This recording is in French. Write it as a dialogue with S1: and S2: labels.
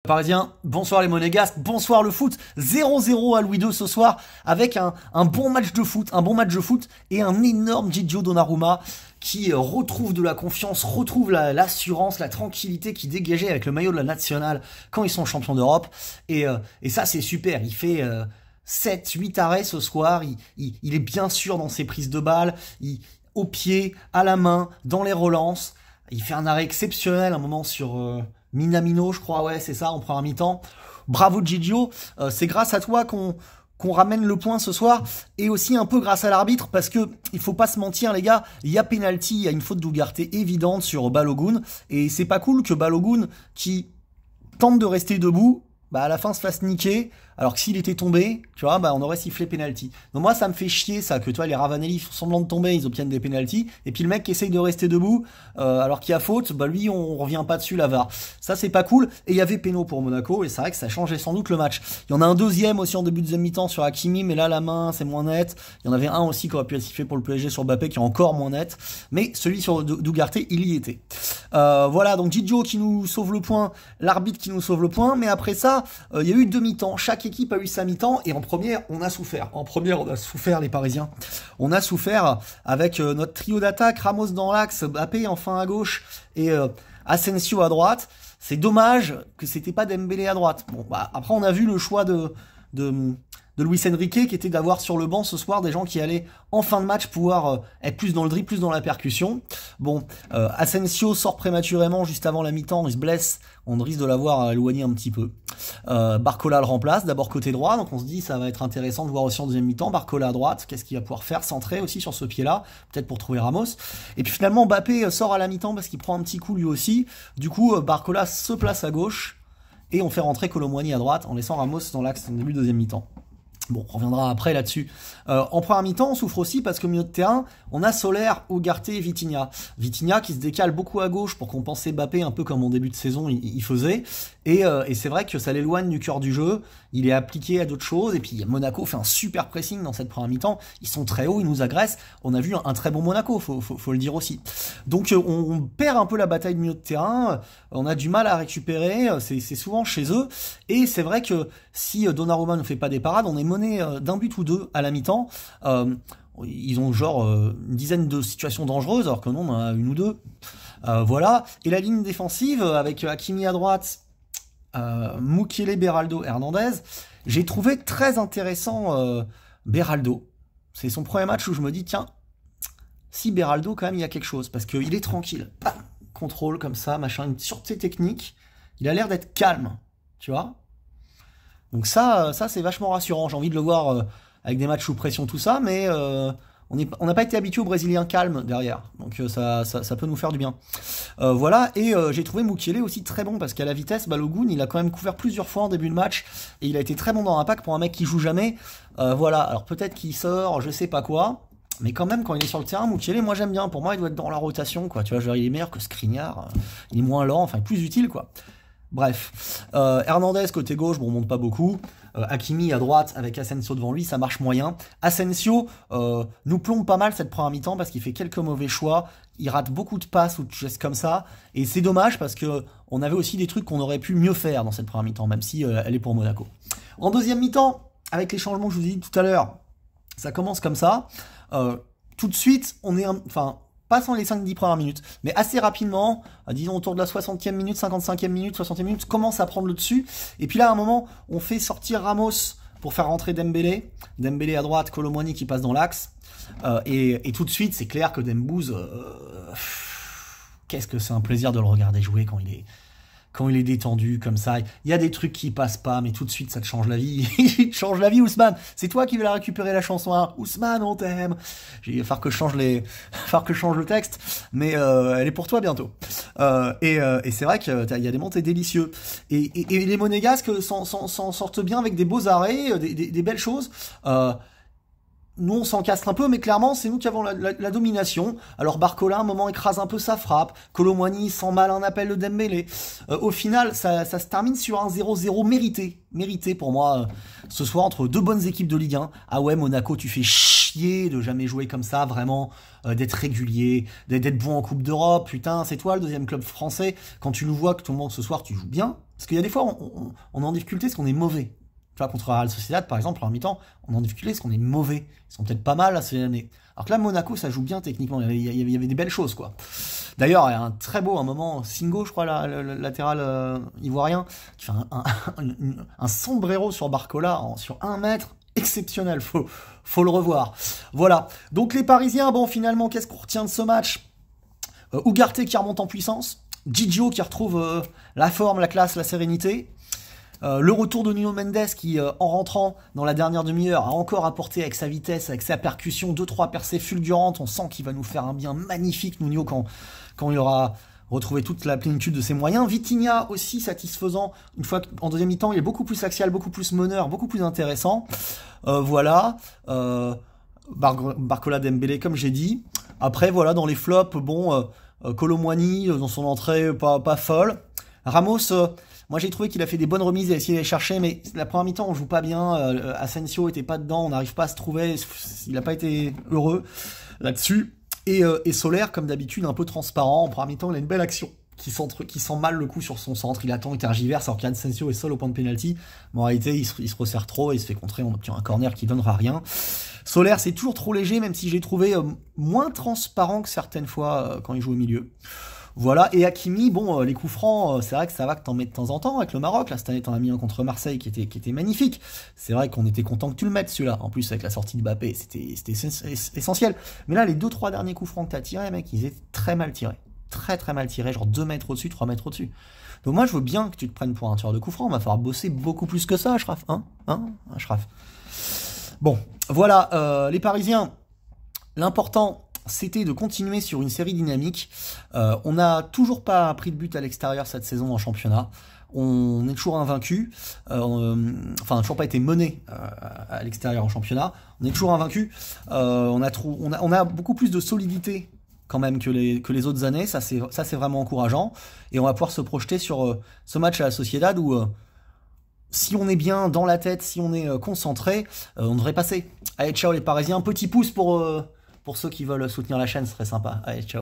S1: Parisiens, bonsoir les Monégasques, bonsoir le foot, 0-0 à Louis II ce soir, avec un bon match de foot, et un énorme Gigio Donnarumma qui retrouve de la confiance, retrouve l'assurance, la tranquillité qu'il dégageait avec le maillot de la nationale quand ils sont champions d'Europe, et ça c'est super, il fait 7-8 arrêts ce soir, il est bien sûr dans ses prises de balles, au pied, à la main, dans les relances, il fait un arrêt exceptionnel, un moment sur... Minamino, je crois, ouais, c'est ça, en première mi-temps. Bravo Gigio, c'est grâce à toi qu'on ramène le point ce soir, et aussi un peu grâce à l'arbitre, parce que il faut pas se mentir les gars, il y a penalty, il y a une faute d'Ugarte évidente sur Balogun, et c'est pas cool que Balogun, qui tente de rester debout, à la fin se fasse niquer, alors que s'il était tombé, tu vois, on aurait sifflé penalty. Donc moi, ça me fait chier, ça, que toi, les Ravanelli font semblant de tomber, ils obtiennent des penalties, et puis le mec qui essaye de rester debout, alors qu'il y a faute, lui, on revient pas dessus, la VAR. Ça, c'est pas cool, et il y avait péno pour Monaco, et c'est vrai que ça changeait sans doute le match. Il y en a un deuxième aussi en début de deuxième mi-temps sur Hakimi, mais là, la main, c'est moins net. Il y en avait un aussi qui aurait pu être sifflé pour le PSG sur Mbappé, qui est encore moins net, mais celui sur d'Ugarte, il y était. Voilà, donc Gigio qui nous sauve le point, l'arbitre qui nous sauve le point, mais après ça, il y a eu deux mi-temps, chaque équipe a eu sa mi-temps, et en première, on a souffert. En première, on a souffert, les Parisiens. On a souffert avec notre trio d'attaque, Ramos dans l'axe, Mbappé enfin à gauche, et Asensio à droite. C'est dommage que c'était pas Dembélé à droite. Bon, après, on a vu le choix de Luis Enrique, qui était d'avoir sur le banc ce soir des gens qui allaient en fin de match pouvoir être plus dans le dribble, plus dans la percussion. Bon, Asensio sort prématurément juste avant la mi-temps, il se blesse, on risque de l'avoir éloigné un petit peu. Barcola le remplace, d'abord côté droit, donc on se dit ça va être intéressant de voir aussi en deuxième mi-temps, Barcola à droite, qu'est-ce qu'il va pouvoir faire, centrer aussi sur ce pied-là, peut-être pour trouver Ramos. Et puis finalement Mbappé sort à la mi-temps parce qu'il prend un petit coup lui aussi, du coup Barcola se place à gauche, et on fait rentrer Kolo Muani à droite, en laissant Ramos dans l'axe en début de deuxième mi-temps. Bon, on reviendra après là-dessus. En première mi-temps, on souffre aussi parce qu'au milieu de terrain, on a Soler, Ugarte et Vitinha. Vitinha qui se décale beaucoup à gauche pour compenser Mbappé, un peu comme en début de saison il faisait. Et c'est vrai que ça l'éloigne du cœur du jeu. Il est appliqué à d'autres choses. Et puis Monaco fait un super pressing dans cette première mi-temps. Ils sont très hauts, ils nous agressent. On a vu un très bon Monaco, faut le dire aussi. Donc on perd un peu la bataille de milieu de terrain. On a du mal à récupérer. C'est souvent chez eux. Et c'est vrai que si Donnarumma ne fait pas des parades, on est mené d'un but ou deux à la mi-temps. Ils ont genre une dizaine de situations dangereuses, alors que nous on en a une ou deux. Voilà. Et la ligne défensive, avec Hakimi à droite, Mukiele, Beraldo, Hernandez, j'ai trouvé très intéressant Beraldo. C'est son premier match où je me dis, tiens, si Beraldo, quand même, il y a quelque chose, parce qu'il est tranquille. Contrôle comme ça, machin, une sûreté technique. Il a l'air d'être calme, tu vois. Donc ça c'est vachement rassurant. J'ai envie de le voir avec des matchs sous pression, tout ça, mais on n'a pas été habitué aux Brésiliens calmes derrière. Donc ça peut nous faire du bien. Voilà, et j'ai trouvé Mukiele aussi très bon, parce qu'à la vitesse, Balogun, il a quand même couvert plusieurs fois en début de match, et il a été très bon dans l'impact pour un mec qui joue jamais. Voilà, alors peut-être qu'il sort, je sais pas quoi, mais quand même, quand il est sur le terrain, Mukiele, moi j'aime bien. Pour moi, il doit être dans la rotation, quoi. Tu vois, genre, il est meilleur que Skriniar, il est moins lent, enfin plus utile, quoi. Bref, Hernandez côté gauche, bon, on monte pas beaucoup. Hakimi à droite avec Asensio devant lui, ça marche moyen. Asensio nous plombe pas mal cette première mi-temps parce qu'il fait quelques mauvais choix. Il rate beaucoup de passes ou de gestes comme ça, et c'est dommage parce que on avait aussi des trucs qu'on aurait pu mieux faire dans cette première mi-temps, même si elle est pour Monaco. En deuxième mi-temps, avec les changements que je vous ai dit tout à l'heure, ça commence comme ça. Tout de suite, on est pas sans les 5-10 premières minutes, mais assez rapidement, disons autour de la 60e minute, 55e minute, 60e minute, commence à prendre le dessus. Et puis là, à un moment, on fait sortir Ramos pour faire rentrer Dembélé. Dembélé à droite, Kolo Muani qui passe dans l'axe. Et tout de suite, c'est clair que Dembouz, qu'est-ce que c'est un plaisir de le regarder jouer quand il est détendu comme ça. Il y a des trucs qui passent pas, mais tout de suite ça te change la vie. Il te change la vie, Ousmane. C'est toi qui vas la récupérer, la chanson, hein. Ousmane, on t'aime. Il va falloir que je change le texte, mais elle est pour toi bientôt. Et c'est vrai qu'il y a des montées délicieux. Et les Monégasques s'en sortent bien avec des beaux arrêts, des belles choses. Nous, on s'encastre un peu, mais clairement, c'est nous qui avons la domination. Alors, Barcola, à un moment, écrase un peu sa frappe. Kolo Muani sent mal un appel de Dembélé. Au final, ça se termine sur un 0-0 mérité. Mérité, pour moi, ce soir, entre deux bonnes équipes de Ligue 1. Ah ouais, Monaco, tu fais chier de jamais jouer comme ça, vraiment, d'être régulier, d'être bon en Coupe d'Europe. Putain, c'est toi, le deuxième club français. Quand tu nous vois que tout le monde, ce soir, tu joues bien. Parce qu'il y a des fois, on est en difficulté parce qu'on est mauvais. Tu vois, contre Real Sociedad, par exemple, en mi-temps, on est en difficulté parce qu'on est mauvais. Ils sont peut-être pas mal à ces années. Alors que là, Monaco, ça joue bien techniquement. Il y avait des belles choses, quoi. D'ailleurs, il y a un très beau, un moment, Singo, je crois, le latéral ivoirien, qui fait un sombrero sur Barcola sur 1 mètre. Exceptionnel, faut le revoir. Voilà. Donc les Parisiens, bon, finalement, qu'est-ce qu'on retient de ce match? Ugarte qui remonte en puissance. Gigio qui retrouve la forme, la classe, la sérénité. Le retour de Nuno Mendes qui, en rentrant dans la dernière demi-heure, a encore apporté avec sa vitesse, avec sa percussion, 2-3 percées fulgurantes. On sent qu'il va nous faire un bien magnifique, Nuno, quand il aura retrouvé toute la plénitude de ses moyens. Vitinha aussi satisfaisant. Une fois qu'en deuxième mi-temps, il est beaucoup plus axial, beaucoup plus meneur, beaucoup plus intéressant. Voilà. Barcola, Dembélé, comme j'ai dit. Après, voilà, dans les flops, bon, Kolo Muani, dans son entrée, pas folle. Ramos, moi j'ai trouvé qu'il a fait des bonnes remises, il a essayé d'aller chercher, mais la première mi-temps on joue pas bien, Asensio était pas dedans, on n'arrive pas à se trouver, il n'a pas été heureux là-dessus. Et Soler, comme d'habitude, un peu transparent, en première mi-temps il a une belle action, qui sent mal le coup sur son centre, il attend, il tergiverse, alors qu'Asensio est seul au point de pénalty. Mais en réalité il se resserre trop, et il se fait contrer, on obtient un corner qui donnera rien. Soler c'est toujours trop léger, même si j'ai trouvé moins transparent que certaines fois quand il joue au milieu. Voilà, et Hakimi, bon, les coups francs, c'est vrai que ça va que t'en mets de temps en temps avec le Maroc. Là, cette année, t'en as mis un contre Marseille qui était magnifique. C'est vrai qu'on était content que tu le mettes, celui-là. En plus, avec la sortie de Mbappé, c'était essentiel. Mais là, les 2-3 derniers coups francs que t'as tirés, mec, ils étaient très mal tirés. Très très mal tirés, genre 2 mètres au-dessus, 3 mètres au-dessus. Donc moi, je veux bien que tu te prennes pour un tireur de coups francs. On va falloir bosser beaucoup plus que ça, Achraf. Achraf. Bon, voilà, les Parisiens, l'important, c'était de continuer sur une série dynamique. On n'a toujours pas pris de but à l'extérieur cette saison en championnat. On est toujours invaincu. Enfin, toujours pas été mené à l'extérieur en championnat. On est toujours invaincu. On a beaucoup plus de solidité quand même que les autres années. Ça c'est vraiment encourageant. Et on va pouvoir se projeter sur ce match à la Sociedad où si on est bien dans la tête, si on est concentré, on devrait passer. Allez, ciao les Parisiens. Petit pouce pour ceux qui veulent soutenir la chaîne, ce serait sympa. Allez, ciao.